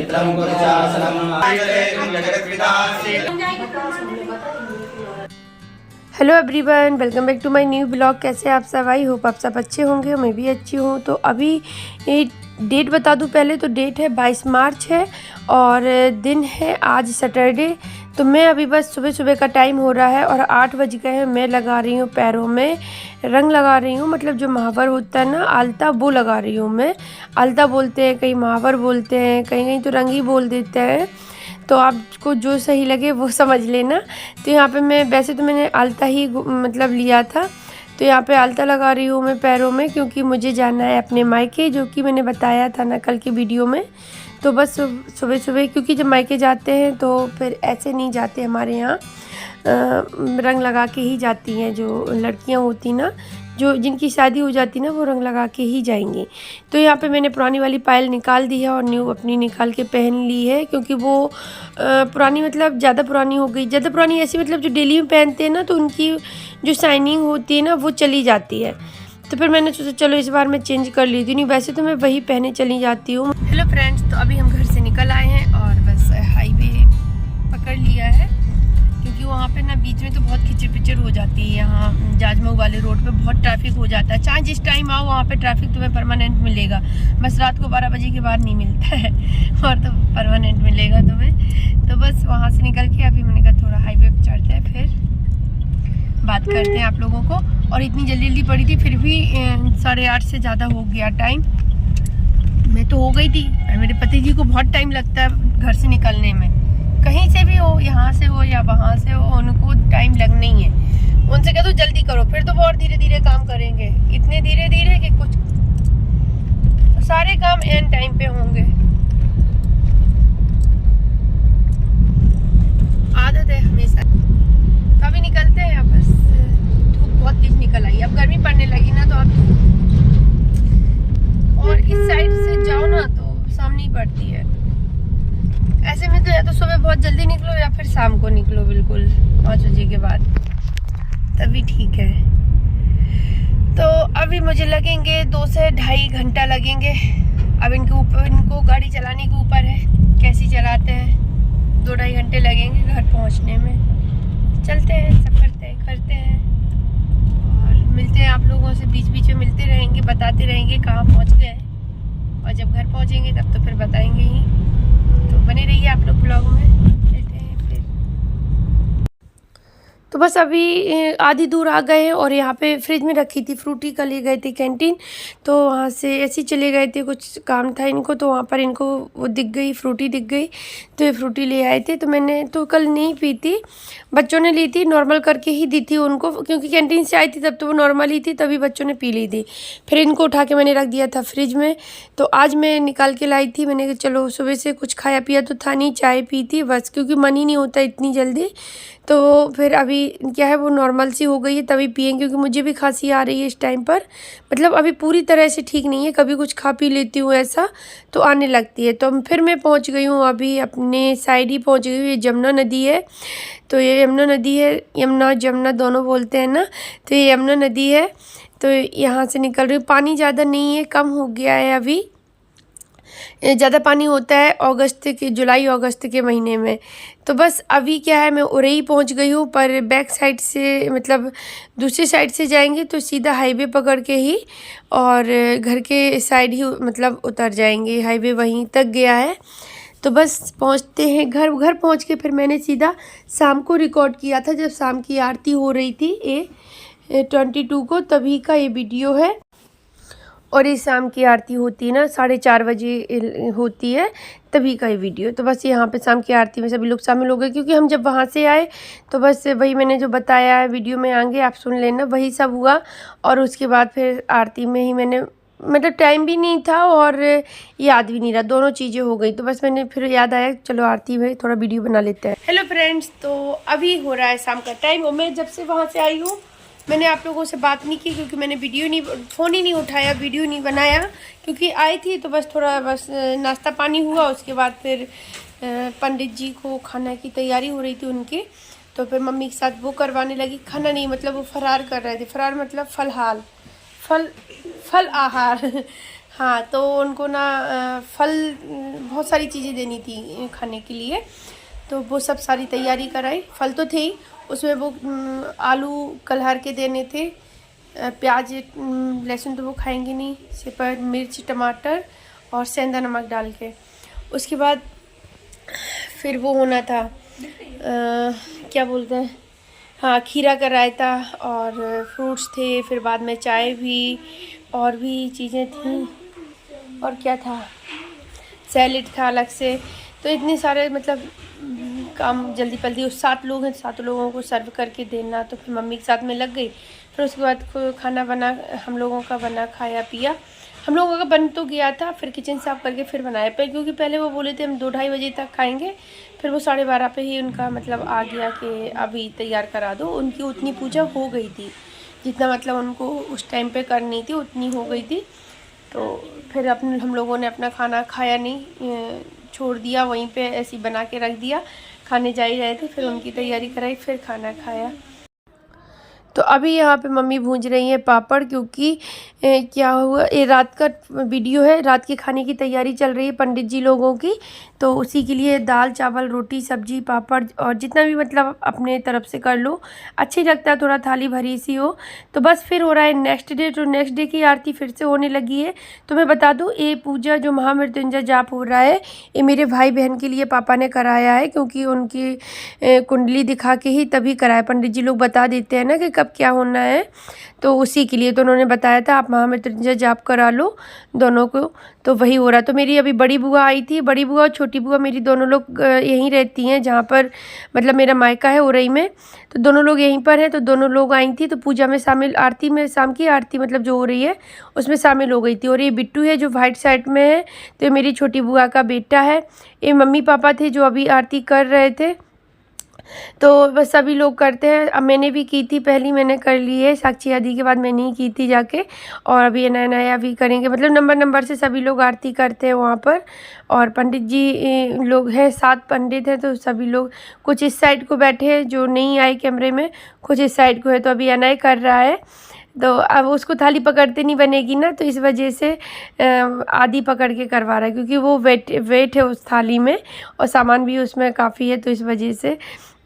पवित्रं कुरुचासनम् hello everyone, welcome back to my new blog. कैसे आप सब? आई होप आप सब अच्छे होंगे, मैं भी अच्छी हूँ। तो अभी ये डेट बता दूँ पहले, तो डेट है 22 मार्च है और दिन है आज सैटरडे। तो मैं अभी बस सुबह सुबह का टाइम हो रहा है और 8 बज गए हैं। मैं लगा रही हूँ पैरों में रंग लगा रही हूँ, मतलब जो महावर होता है ना आलता, वो लगा रही हूँ मैं। आलता बोलते हैं, कहीं महावर बोलते हैं, कहीं कहीं तो रंग ही बोल देते हैं। तो आपको जो सही लगे वो समझ लेना। तो यहाँ पे मैं वैसे तो मैंने आलता ही मतलब लिया था, तो यहाँ पे आलता लगा रही हूँ मैं पैरों में, क्योंकि मुझे जाना है अपने मायके, जो कि मैंने बताया था ना कल की वीडियो में। तो बस सुबह सुबह, क्योंकि जब मायके जाते हैं तो फिर ऐसे नहीं जाते, हमारे यहाँ रंग लगा के ही जाती हैं। जो लड़कियाँ होती ना, जो जिनकी शादी हो जाती ना, वो रंग लगा के ही जाएंगी। तो यहाँ पे मैंने पुरानी वाली पायल निकाल दी है और न्यू अपनी निकाल के पहन ली है, क्योंकि वो पुरानी मतलब ज़्यादा पुरानी हो गई। ज़्यादा पुरानी ऐसी मतलब जो डेली में पहनते हैं ना, तो उनकी जो शाइनिंग होती है ना वो चली जाती है। तो फिर मैंने सोचा चलो इस बार मैं चेंज कर ली थी। नहीं वैसे तो मैं वही पहने चली जाती हूँ। हेलो फ्रेंड्स, तो अभी हम घर से निकल आए हैं और बस हाईवे पकड़ लिया है, क्योंकि वहाँ पे ना बीच में तो बहुत खिचड़ पिचड़ हो जाती है। यहाँ जाजमऊ वाले रोड पे बहुत ट्रैफिक हो जाता है। चाहे जिस टाइम आओ वहाँ पे ट्रैफिक तुम्हें परमानेंट मिलेगा, बस रात को 12 बजे के बाद नहीं मिलता है और तो परमानेंट मिलेगा तुम्हें। तो बस वहाँ से निकल के अभी मैंने कहा थोड़ा हाईवे पे चढ़ते हैं, फिर बात करते हैं आप लोगों को। और इतनी जल्दी जल्दी पड़ी थी, फिर भी 8:30 से ज़्यादा हो गया टाइम। मैं तो हो गई थी, मेरे पति जी को बहुत टाइम लगता है घर से निकलने में। कहीं से भी हो, यहाँ से हो या वहाँ से हो, उनको टाइम लगना ही है। उनसे कह दो जल्दी करो, फिर तो बहुत धीरे धीरे काम करेंगे। इतने धीरे धीरे कि कुछ सारे काम एन टाइम पे होंगे। आदत है हमेशा। तो अभी निकलते हैं, बस धूप बहुत तेज निकल आई। अब गर्मी पड़ने लगी ना, तो अब और इस साइड से जाओ ना तो सामने ही पड़ती है। ऐसे में तो या तो सुबह बहुत जल्दी निकलो या फिर शाम को निकलो, बिल्कुल 5 बजे के बाद, तभी ठीक है। तो अभी मुझे लगेंगे 2 से 2.5 घंटा लगेंगे। अब इनके ऊपर, इनको गाड़ी चलाने के ऊपर है कैसी चलाते हैं। 2-2.5 घंटे लगेंगे घर पहुंचने में। चलते हैं, सफर तय करते हैं और मिलते हैं आप लोगों से। बीच बीच में मिलते रहेंगे, बताते रहेंगे कहाँ पहुँच गए, और जब घर पहुँचेंगे तब तो फिर बताएंगे ही। तो बने रहिए आप लोग ब्लॉग में, मिलते हैं फिर। तो बस अभी आधी दूर आ गए हैं और यहाँ पे फ्रिज में रखी थी फ्रूटी, का ले गए थे कैंटीन। तो वहाँ से ऐसे ही चले गए थे, कुछ काम था इनको, तो वहाँ पर इनको वो दिख गई, फ्रूटी दिख गई, तो ये फ्रूटी ले आए थे। तो मैंने तो कल नहीं पी थी, बच्चों ने ली थी, नॉर्मल करके ही दी थी उनको, क्योंकि कैंटीन से आई थी तब तो वो नॉर्मल ही थी, तभी बच्चों ने पी ली थी। फिर इनको उठा के मैंने रख दिया था फ्रिज में। तो आज मैं निकाल के लाई थी, मैंने कहा चलो, सुबह से कुछ खाया पिया तो था नहीं, चाय पी थी बस, क्योंकि मन ही नहीं होता इतनी जल्दी। तो फिर अभी क्या है, वो नॉर्मल सी हो गई है तभी पिएंगे, क्योंकि मुझे भी खांसी आ रही है इस टाइम पर। मतलब अभी पूरी तरह से ठीक नहीं है, कभी कुछ खा पी लेती हूँ ऐसा तो आने लगती है। तो फिर मैं पहुँच गई हूँ, अभी अपने साइड ही पहुँच गई हूँ। ये यमुना नदी है, तो ये यमुना नदी है, यमुना जमुना दोनों बोलते हैं ना, तो ये यमुना नदी है। तो यहाँ से निकल रही हूँ। पानी ज़्यादा नहीं है, कम हो गया है। अभी ज़्यादा पानी होता है अगस्त के, जुलाई अगस्त के महीने में। तो बस अभी क्या है, मैं उरई पहुंच गई हूँ, पर बैक साइड से मतलब दूसरी साइड से जाएंगे तो सीधा हाईवे पकड़ के ही और घर के साइड ही मतलब उतर जाएंगे। हाईवे वहीं तक गया है। तो बस पहुंचते हैं घर। घर पहुंच के फिर मैंने सीधा शाम को रिकॉर्ड किया था, जब शाम की आरती हो रही थी A22 को, तभी का ये वीडियो है। और इस शाम की आरती होती है ना 4:30 बजे होती है, तभी का ये वीडियो। तो बस यहाँ पे शाम की आरती में सभी लोग शामिल हो गए, क्योंकि हम जब वहाँ से आए तो बस वही मैंने जो बताया है वीडियो में आगे आप सुन लेना, वही सब हुआ। और उसके बाद फिर आरती में ही मैंने, मतलब टाइम भी नहीं था और याद भी नहीं रहा, दोनों चीज़ें हो गई। तो बस मैंने फिर याद आया चलो आरती में थोड़ा वीडियो बना लेते हैं। हेलो फ्रेंड्स, तो अभी हो रहा है शाम का टाइम और मैं जब से वहाँ से आई हूँ मैंने आप लोगों से बात नहीं की, क्योंकि मैंने फ़ोन ही नहीं उठाया, वीडियो नहीं बनाया, क्योंकि आई थी तो बस थोड़ा नाश्ता पानी हुआ। उसके बाद फिर पंडित जी को खाना की तैयारी हो रही थी उनकी, तो फिर मम्मी के साथ वो करवाने लगी। खाना नहीं, मतलब वो फरार कर रहे थे। फरार मतलब फल आहार हाँ, तो उनको ना फल बहुत सारी चीज़ें देनी थी खाने के लिए, तो वो सब सारी तैयारी कराई। फल तो थे ही, उसमें वो आलू कलहर के देने थे, प्याज लहसुन तो वो खाएंगे नहीं, सिर्फ मिर्च टमाटर और सेंधा नमक डाल के। उसके बाद फिर वो होना था क्या बोलते हैं, हाँ, खीरा का रायता और फ्रूट्स थे, फिर बाद में चाय भी और भी चीज़ें थी, और क्या था, सैलेड था अलग से। तो इतने सारे मतलब काम जल्दी जल्दी, उस 7 लोग हैं, 7 लोगों को सर्व करके देना, तो फिर मम्मी के साथ में लग गई। फिर उसके बाद खाना बना, हम लोगों का बना, खाया पिया। हम लोगों का बन तो गया था, फिर किचन साफ़ करके फिर बनाया पे, क्योंकि पहले वो बोले थे हम 2-2:30 बजे तक खाएंगे, फिर वो 12:30 पे ही उनका मतलब आ गया कि अभी तैयार करा दो। उनकी उतनी पूजा हो गई थी जितना मतलब उनको उस टाइम पे करनी थी, उतनी हो गई थी। तो फिर अपने हम लोगों ने अपना खाना खाया नहीं, छोड़ दिया वहीं पे, ऐसे ही बना के रख दिया। खाने जा ही रहे थे, फिर उनकी तैयारी कराई, फिर खाना खाया। तो अभी यहाँ पे मम्मी भूंज रही हैं पापड़, क्योंकि क्या हुआ, ये रात का वीडियो है, रात के खाने की तैयारी चल रही है पंडित जी लोगों की, तो उसी के लिए दाल चावल रोटी सब्जी पापड़ और जितना भी मतलब अपने तरफ से कर लो, अच्छा ही लगता है, थोड़ा थाली भरी सी हो। तो बस फिर हो रहा है नेक्स्ट डे, तो नेक्स्ट डे की आरती फिर से होने लगी है। तो मैं बता दूँ, ये पूजा जो महामृत्युंजय जाप हो रहा है, ये मेरे भाई बहन के लिए पापा ने कराया है, क्योंकि उनकी कुंडली दिखा के ही तभी कराया। पंडित जी लोग बता देते हैं ना कि कब क्या होना है, तो उसी के लिए तो उन्होंने बताया था आप महामृत्युंजय जाप करा लो दोनों को, तो वही हो रहा। तो मेरी अभी बड़ी बुआ आई थी, बड़ी बुआ और छोटी बुआ मेरी दोनों लोग यहीं रहती हैं, जहाँ पर मतलब मेरा मायका है उरई में, तो दोनों लोग यहीं पर हैं। तो दोनों लोग आई थी, तो पूजा में शामिल, आरती में, शाम की आरती मतलब जो हो रही है उसमें शामिल हो गई थी। और ये बिट्टू है जो वाइट शर्ट में है, तो ये मेरी छोटी बुआ का बेटा है। ये मम्मी पापा थे जो अभी आरती कर रहे थे। तो बस सभी लोग करते हैं, अब मैंने भी की थी, पहली मैंने कर ली है, साक्षी आदि के बाद मैंने ही की थी जाके, और अभी नया नया भी करेंगे, मतलब नंबर नंबर से सभी लोग आरती करते हैं वहाँ पर। और पंडित जी लोग हैं, 7 पंडित हैं, तो सभी लोग कुछ इस साइड को बैठे हैं जो नहीं आए कैमरे में, कुछ इस साइड को है। तो अभी अनय कर रहा है, तो अब उसको थाली पकड़ते नहीं बनेगी ना, तो इस वजह से आधी पकड़ के करवा रहा है, क्योंकि वो वेट है उस थाली में और सामान भी उसमें काफ़ी है, तो इस वजह से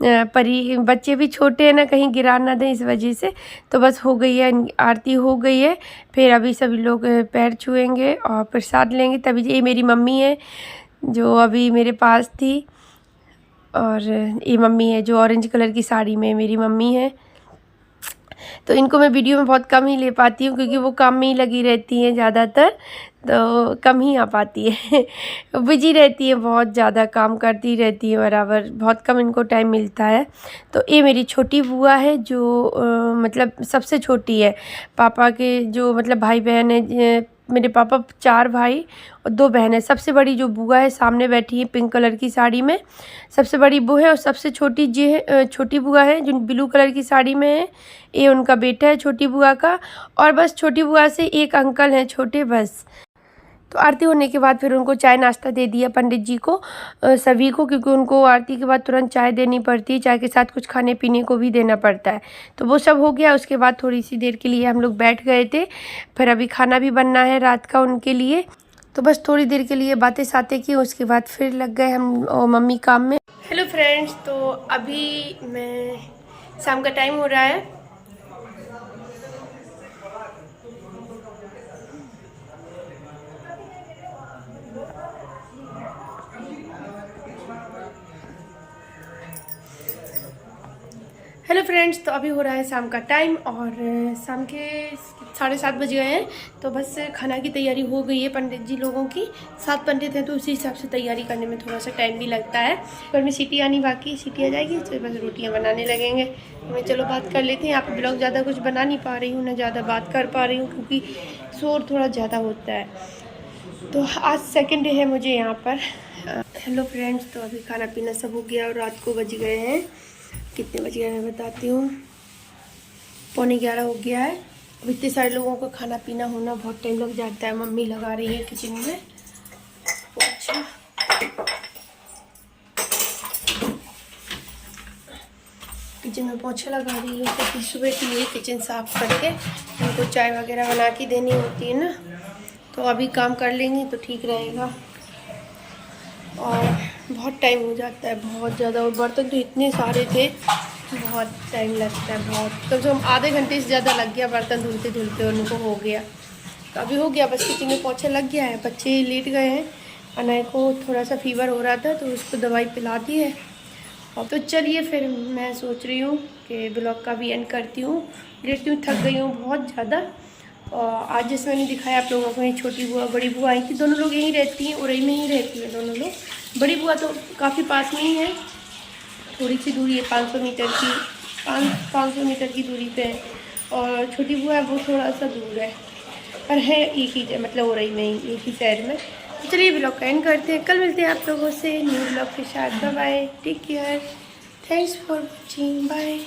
परी बच्चे भी छोटे हैं ना, कहीं गिरा ना दें, इस वजह से। तो बस हो गई है, आरती हो गई है, फिर अभी सभी लोग पैर छुएंगे और प्रसाद लेंगे तभी। ये मेरी मम्मी है जो अभी मेरे पास थी, और ये मम्मी है जो ऑरेंज कलर की साड़ी में मेरी मम्मी है। तो इनको मैं वीडियो में बहुत कम ही ले पाती हूँ, क्योंकि वो काम में ही लगी रहती हैं ज़्यादातर, तो कम ही आ पाती है बिजी रहती है, बहुत ज़्यादा काम करती रहती है बराबर, बहुत कम इनको टाइम मिलता है। तो ये मेरी छोटी बुआ है जो मतलब सबसे छोटी है। पापा के जो मतलब भाई बहन है, मेरे पापा 4 भाई और 2 बहनें। सबसे बड़ी जो बुआ है सामने बैठी है पिंक कलर की साड़ी में, सबसे बड़ी वो है। और सबसे छोटी छोटी बुआ है जो ब्लू कलर की साड़ी में है, ये उनका बेटा है छोटी बुआ का। और बस छोटी बुआ से एक अंकल हैं छोटे, बस। तो आरती होने के बाद फिर उनको चाय नाश्ता दे दिया पंडित जी को, सभी को, क्योंकि उनको आरती के बाद तुरंत चाय देनी पड़ती है, चाय के साथ कुछ खाने पीने को भी देना पड़ता है। तो वो सब हो गया। उसके बाद थोड़ी सी देर के लिए हम लोग बैठ गए थे, फिर अभी खाना भी बनना है रात का उनके लिए, तो बस थोड़ी देर के लिए बातें सातें की, उसके बाद फिर लग गए हम और मम्मी काम में। हेलो फ्रेंड्स, तो अभी मैं शाम का टाइम हो रहा है, हेलो फ्रेंड्स, तो अभी हो रहा है शाम का टाइम और शाम के 7:30 बज गए हैं। तो बस खाना की तैयारी हो गई है पंडित जी लोगों की, 7 पंडित हैं, तो उसी हिसाब से तैयारी करने में थोड़ा सा टाइम भी लगता है। पर में सीटी आनी बाकी, सीटी आ जाएगी तो बस रोटियां बनाने लगेंगे। तो मैं चलो बात कर लेते हैं। यहाँ पे ब्लॉग ज़्यादा कुछ बना नहीं पा रही हूँ, ना ज़्यादा बात कर पा रही हूँ, क्योंकि शोर थोड़ा ज़्यादा होता है। तो आज सेकेंड डे है मुझे यहाँ पर। हेलो फ्रेंड्स, तो अभी खाना पीना सब हो गया और रात को बज गए हैं, कितने बज गए मैं बताती हूँ, 11:15 हो गया है। अब इतने सारे लोगों का खाना पीना होना बहुत टाइम लग जाता है। मम्मी लगा रही है किचन में पोछा, किचन में पोछा लगा रही है, क्योंकि सुबह के लिए किचन साफ करके उनको चाय वगैरह बना के देनी होती है ना, तो अभी काम कर लेंगे तो ठीक रहेगा। और बहुत टाइम हो जाता है, बहुत ज़्यादा। और बर्तन तो इतने सारे थे, बहुत टाइम लगता है, बहुत। तो जो आधे घंटे से ज़्यादा लग गया बर्तन धुलते धुलते, उनको हो गया। तो अभी हो गया, बस किचन में पोछा लग गया है। बच्चे लेट गए हैं, अनय को थोड़ा सा फीवर हो रहा था तो उसको दवाई पिला दी है। और तो चलिए फिर मैं सोच रही हूँ कि ब्लॉग का भी एंड करती हूँ। लेटती हूँ, थक गई हूँ बहुत ज़्यादा। और आज जैसे मैंने दिखाया आप लोगों को, ये छोटी बुआ बड़ी बुआ आई थी, दोनों लोग यहीं रहती हैं, उरई में ही रहती हैं दोनों लोग। बड़ी बुआ तो काफ़ी पास में ही है, थोड़ी सी दूरी है, 500 मीटर की 500 मीटर की दूरी पे है। और छोटी बुआ है वो थोड़ा सा दूर है, पर है एक ही, मतलब उरई में ही, एक ही शहर में। तो चलिए ब्लॉग का एंड करते हैं, कल मिलते हैं आप लोगों से न्यू ब्लॉग के साथ। Bye bye, take care, thanks for watching, bye.